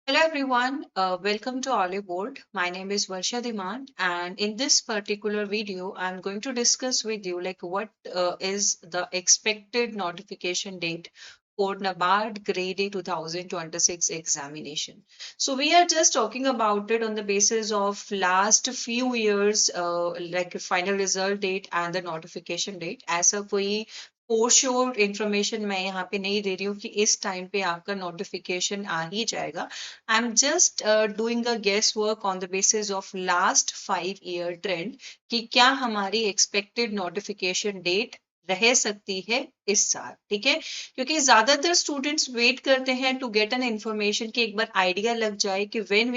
Hello everyone, welcome to Olive Board. My name is Varsha Diman, and in this particular video, I'm going to discuss with you like what is the expected notification date for NABARD Grade A 2026 examination. So we are just talking about it on the basis of last few years, like final result date and the notification date. ऐसा कोई for sure information मैं यहाँ पे नहीं दे रही हूँ कि इस टाइम पे आपका नोटिफिकेशन आ ही जाएगा. I'm just doing a guesswork on the basis of last 5 year trend कि क्या हमारी expected notification date रह सकती है इस साल. ठीक है, क्योंकि ज्यादातर स्टूडेंट्स वेट करते हैं टू गेट एन इन्फॉर्मेशन कि एक बार आइडिया लग जाए कि when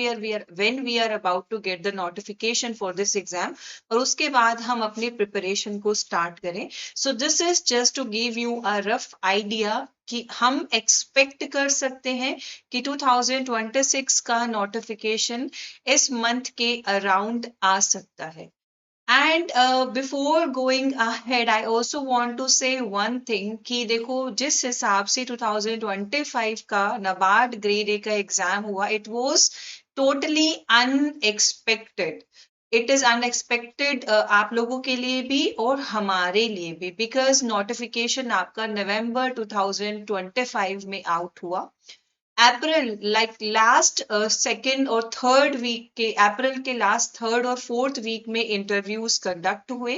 we are about to get the notification for this exam और उसके बाद हम अपनी प्रिपरेशन को स्टार्ट करें. So this is just to give you a rough idea कि हम एक्सपेक्ट कर सकते हैं कि 2026 का नोटिफिकेशन इस मंथ के अराउंड आ सकता है. And before going ahead I also want to say one thing कि देखो जिस हिसाब से 2025 का नाबार्ड ग्रेड ए का एग्जाम हुआ it was totally unexpected. It is unexpected आप लोगों के लिए भी और हमारे लिए भी बिकॉज नोटिफिकेशन आपका नवंबर 2025 में आउट हुआ. अप्रैल लाइक लास्ट सेकेंड और थर्ड वीक के अप्रैल के लास्ट थर्ड और फोर्थ वीक में इंटरव्यूज कंडक्ट हुए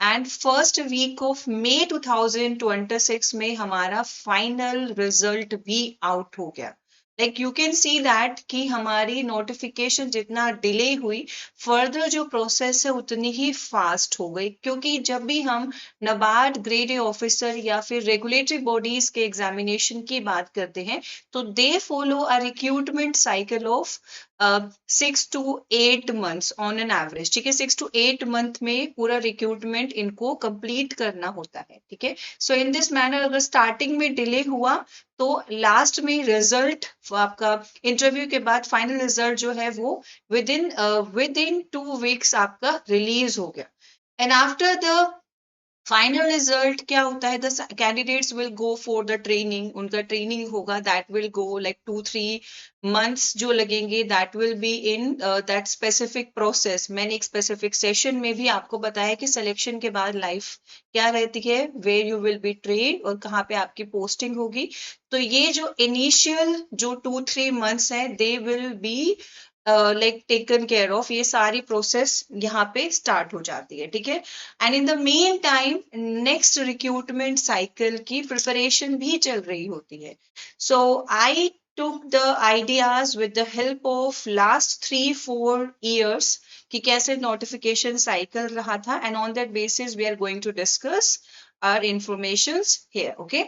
and first week of May 2026 में हमारा फाइनल रिजल्ट भी आउट हो गया. Like you can see that कि हमारी नोटिफिकेशन जितना डिले हुई फर्दर जो प्रोसेस है उतनी ही फास्ट हो गई क्योंकि जब भी हम नबार्ड ग्रेड ए ऑफिसर या फिर रेगुलेटरी बॉडीज के एग्जामिनेशन की बात करते हैं तो they follow a recruitment cycle of 6 to 8 months on an average. ठीक है, 6 to 8 मंथ में पूरा रिक्रूटमेंट इनको कंप्लीट करना होता है. ठीक है, सो इन दिस मैनर अगर स्टार्टिंग में डिले हुआ तो लास्ट में रिजल्ट आपका इंटरव्यू के बाद फाइनल रिजल्ट जो है वो विद इन 2 वीक्स आपका रिलीज हो गया. And after the final result क्या होता है the candidates will go for the training. उनका ट्रेनिंग होगा that will go like 2-3 months जो लगेंगे that will be in that specific process. मैंने एक स्पेसिफिक सेशन में भी आपको बताया कि सिलेक्शन के बाद लाइफ क्या रहती है where you will be train और कहाँ पे आपकी पोस्टिंग होगी. तो ये जो इनिशियल जो 2-3 मंथ्स है they will be like taken care of. ये सारी प्रोसेस यहाँ पे स्टार्ट हो जाती है. ठीक है, and in the main time next recruitment cycle की प्रिपरेशन भी चल रही होती है. सो आई took the ideas with the help of last 3-4 years कि कैसे notification cycle रहा था and on that basis we are going to discuss our informations here. Okay,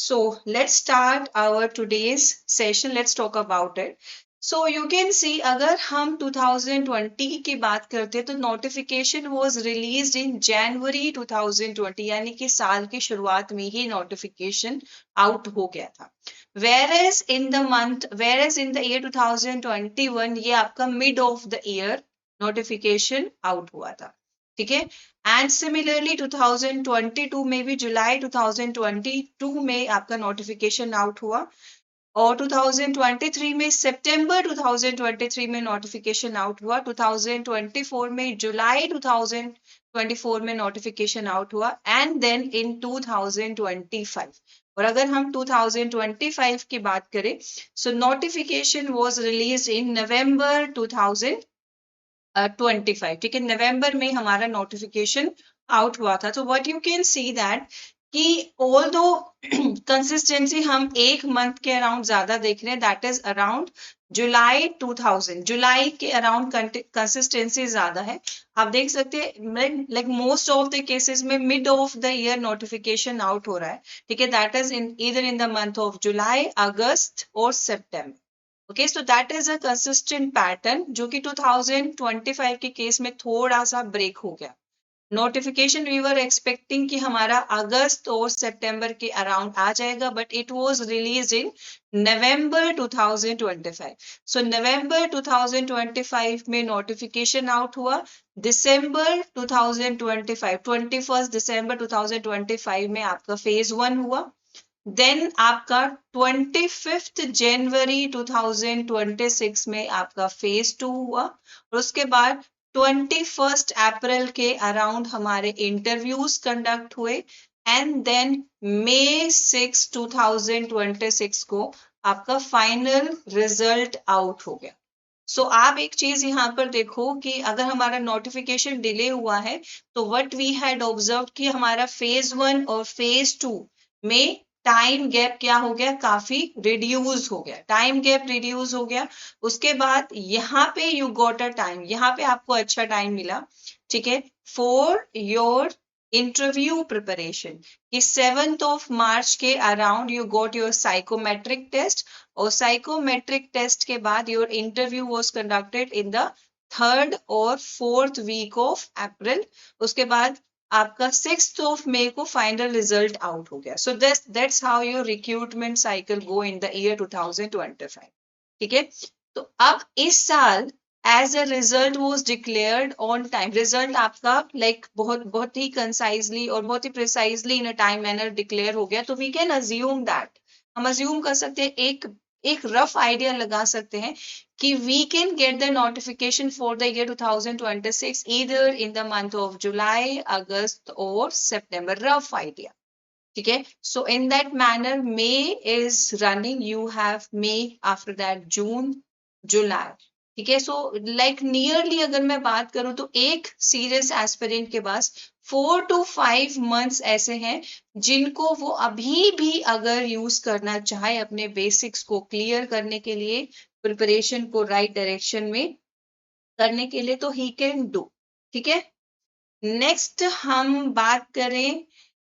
so let's start our today's session. Let's talk about it. So you can सी अगर हम 2020 की बात करते हैं तो नोटिफिकेशन वाज रिलीज्ड इन जनवरी 2020 यानी कि साल की शुरुआत में ही नोटिफिकेशन आउट हो गया था. Whereas in the year 2021 ये आपका mid of the year notification out हुआ था. ठीक है, एंड सिमिलरली 2022 में भी जुलाई 2022 में आपका नोटिफिकेशन आउट हुआ और 2023 में सितंबर 2023 में नोटिफिकेशन आउट हुआ. 2024 में जुलाई 2024 में नोटिफिकेशन आउट हुआ एंड देन इन 2025. और अगर हम 2025 की बात करें so notification was released in November 2025. ठीक है, नवंबर में हमारा नोटिफिकेशन आउट हुआ था. तो what you can see that कि ऑल दो कंसिस्टेंसी हम एक मंथ के अराउंड ज्यादा देख रहे हैं दैट इज अराउंड जुलाई 2000. जुलाई के अराउंड कंसिस्टेंसी ज्यादा है. आप देख सकते हैं like most of the cases में mid of the year notification out हो रहा है. ठीक है, that is in either in the month of July, अगस्त और सितंबर. Okay, so that is a consistent pattern जो कि 2025 के केस में थोड़ा सा ब्रेक हो गया. नोटिफिकेशन वी वर एक्सपेक्टिंग कि हमारा अगस्त और सितंबर के अराउंड आ जाएगा but it was release in November 2025. So नवंबर 2025 में नोटिफिकेशन आउट हुआ. दिसंबर 2025 21 दिसंबर 2025 में आपका फेज 1 हुआ. देन आपका 25 जनवरी 2026 में आपका फेज 2 हुआ और उसके बाद 21 अप्रैल के अराउंड हमारे इंटरव्यूज कंडक्ट हुए एंड देन मई 6 2026 को आपका फाइनल रिजल्ट आउट हो गया। सो आप एक चीज यहाँ पर देखो कि अगर हमारा नोटिफिकेशन डिले हुआ है तो व्हाट वी हैड ऑब्जर्व कि हमारा फेज 1 और फेज 2 में टाइम गैप क्या हो गया, काफी रिड्यूस हो गया, टाइम गैप रिड्यूस हो गया। उसके बाद यहाँ पे यू गॉट अ टाइम, यहाँ पे आपको अच्छा टाइम मिला, ठीक है, फॉर योर इंटरव्यू प्रिपरेशन कि 7th ऑफ मार्च के around you got your psychometric test और साइकोमेट्रिक टेस्ट के बाद your interview was conducted in the 3rd और 4th वीक ऑफ अप्रैल। उसके बाद आपका 6th ऑफ मई को फाइनल रिजल्ट आउट हो गया। So that's how your recruitment cycle go in the year 2025। ठीक है, तो अब इस साल as a result was declared on time, result आपका बहुत बहुत ही कंसाइजली और बहुत ही precisely in a time manner declare हो गया। तो वी कैन अज्यूम दैट, हम अज्यूम कर सकते हैं, एक रफ आइडिया लगा सकते हैं कि we can get the notification for the year 2026 either in the month of July, अगस्त और सितंबर, रफ आइडिया। ठीक है, so in that manner May is running, you have May, after that June, July. ठीक है, सो लाइक नियरली अगर मैं बात करूं तो एक सीरियस एस्पिरेंट के पास 4 to 5 मंथ्स ऐसे हैं जिनको वो अभी भी अगर यूज करना चाहे अपने बेसिक्स को क्लियर करने के लिए, प्रिपरेशन को राइट डायरेक्शन में करने के लिए, तो ही कैन डू। ठीक है, नेक्स्ट हम बात करें,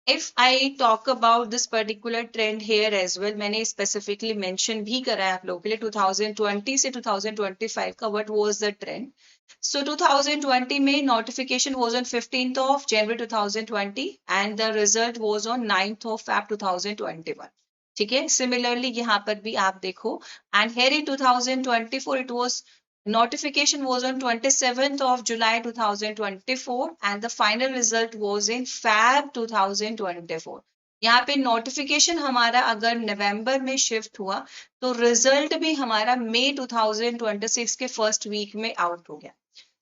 if I talk about this particular trend here as well, मैंने specifically mention भी करा है आप लोगों के लिए 2020 से 2025 का what was the trend. So 2020 में notification was on 15th of January 2020 and the result was on 9th of Feb 2021. ठीक है, similarly यहाँ पर भी आप देखो and here in 2024 it was notification was on 27th of July 2024 and the final result was in Feb 2024. यहाँ पे notification हमारा अगर नवंबर में शिफ्ट हुआ तो रिजल्ट भी हमारा मई 2026 के फर्स्ट वीक में आउट हो गया।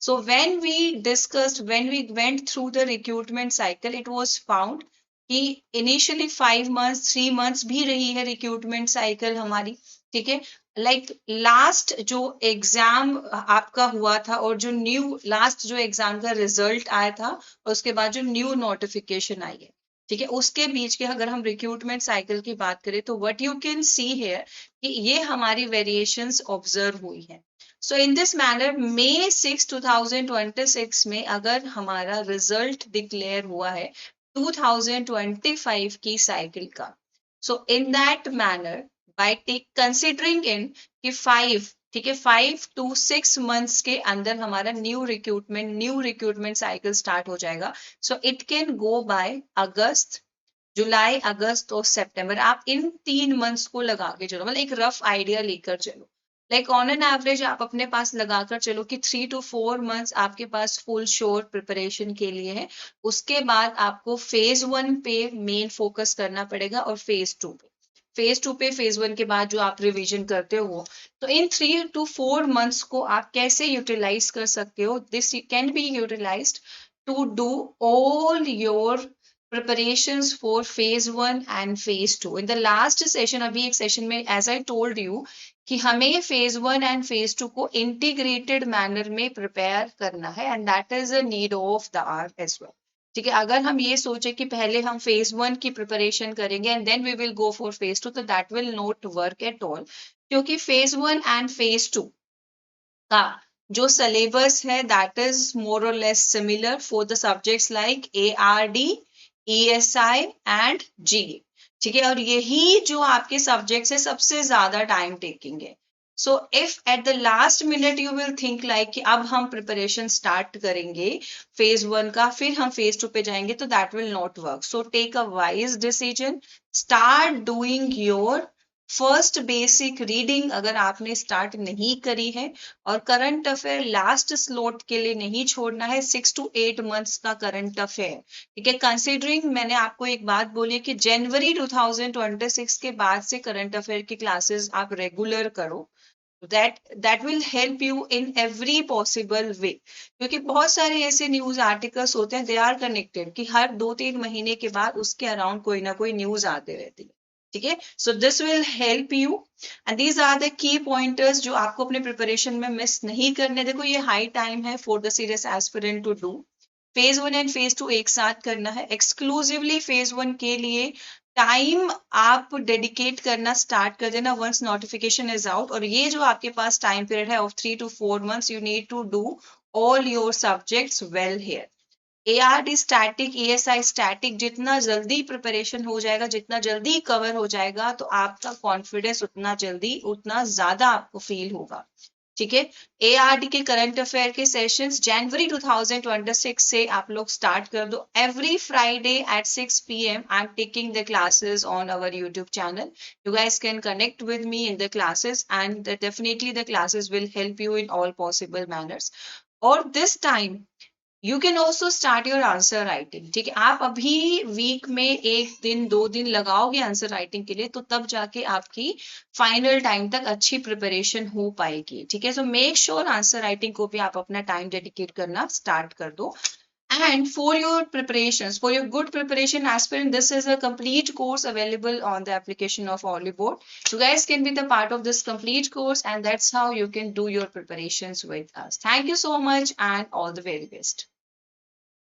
So when we discussed, when we went through the recruitment cycle, it was found कि initially 5 months, 3 months भी रही है recruitment cycle हमारी। ठीक है, लाइक लास्ट जो एग्जाम आपका हुआ था और जो न्यू लास्ट जो एग्जाम का रिजल्ट आया था और उसके बाद जो न्यू नोटिफिकेशन आई है, ठीक है, उसके बीच के अगर हम रिक्रूटमेंट साइकिल की बात करें तो what you can see here कि ये हमारी वेरिएशंस ऑब्जर्व हुई है। सो इन दिस मैनर मई 6 2026 में अगर हमारा रिजल्ट डिक्लेयर हुआ है 2025 की साइकिल का, so in that manner by take considering in कि 5, ठीक है, 5 to 6 months के अंदर हमारा न्यू रिक्रूटमेंट साइकिल स्टार्ट हो जाएगा। So it can go by August, July, अगस्त और सितंबर। आप इन 3 मंथ्स को लगा के चलो, मतलब एक रफ आइडिया लेकर चलो, लाइक ऑन एन एवरेज आप अपने पास लगाकर चलो कि 3 to 4 मंथ्स आपके पास फुल श्योर प्रिपरेशन के लिए है। उसके बाद आपको फेज 1 पे मेन फोकस करना पड़ेगा और फेज 2 पे, फेज 1 के बाद जो आप रिवीजन करते हो, तो इन 3 to 4 मंथ्स को आप कैसे यूटिलाइज कर सकते हो, this can be utilized to do all your preparations for phase 1 and phase 2 in the last session। अभी एक सेशन में as I told you कि हमें phase 1 and phase 2 को integrated manner में prepare करना है and that is a need of the hour as well। ठीक है, अगर हम ये सोचे कि पहले हम फेज 1 की प्रिपरेशन करेंगे and then we will go for phase 2, तो that will not work at all, क्योंकि फेज 1 एंड फेज 2 का जो सिलेबस है दैट इज मोर और less similar for the subjects like ARD, ESI and GE। ठीक है, और यही जो आपके सब्जेक्ट्स है सबसे ज्यादा टाइम टेकिंग है। So if at the last minute you will think like कि अब हम प्रिपरेशन स्टार्ट करेंगे फेज 1 का, फिर हम फेज 2 पे जाएंगे, तो that will not work. So take a wise decision, start doing your first basic reading अगर आपने स्टार्ट नहीं करी है और करंट अफेयर लास्ट स्लॉट के लिए नहीं छोड़ना है, 6 to 8 months का करंट अफेयर, ठीक है। कंसिडरिंग मैंने आपको एक बात बोली कि जनवरी 2026 के बाद से करंट अफेयर की क्लासेस आप रेगुलर करो, that will help you in every possible way, क्योंकि बहुत सारे ऐसे न्यूज आर्टिकल्स होते हैं, दे आर कनेक्टेड, कि हर 2-3 महीने के बाद उसके अराउंड कोई ना कोई न्यूज आते रहती है, ठीक है। So this will help you and these are the key pointers जो आपको अपने प्रिपरेशन में मिस नहीं करने। देखो ये हाई टाइम है for the serious aspirant to do. Phase 1 and phase 2 एक साथ करना है। एक्सक्लूसिवली फेज 1 के लिए टाइम आप डेडिकेट करना स्टार्ट कर देना वंस नोटिफिकेशन इज आउट, और ये जो आपके पास टाइम पीरियड है of 3 to 4 months, you need to do all your subjects well here. ARD static, ASI static, जितना जल्दी प्रिपरेशन हो जाएगा, जितना जल्दी कवर हो जाएगा, तो आपका कॉन्फिडेंस उतना जल्दी, उतना ज्यादा आपको फील होगा, ठीक है। एआरडी के करंट अफेयर के सेशंस जनवरी 2026 से आप लोग स्टार्ट कर दो। Every Friday at 6 PM I am taking the classes on our YouTube channel. You guys can connect with me in the classes and definitely the classes will help you in all possible manners. और this time you can also start your answer writing, ठीक है। आप अभी week में 1 दिन 2 दिन लगाओगे answer writing के लिए, तो तब जाके आपकी फाइनल टाइम तक अच्छी प्रिपरेशन हो पाएगी, ठीक है। So make sure answer writing को भी आप अपना टाइम डेडिकेट करना स्टार्ट कर दो। And for your preparations, for your good preparation aspirant, this is a complete course available on the application of Oliveboard. You guys can be the part of this complete course, and that's how you can do your preparations with us. Thank you so much and all the very best.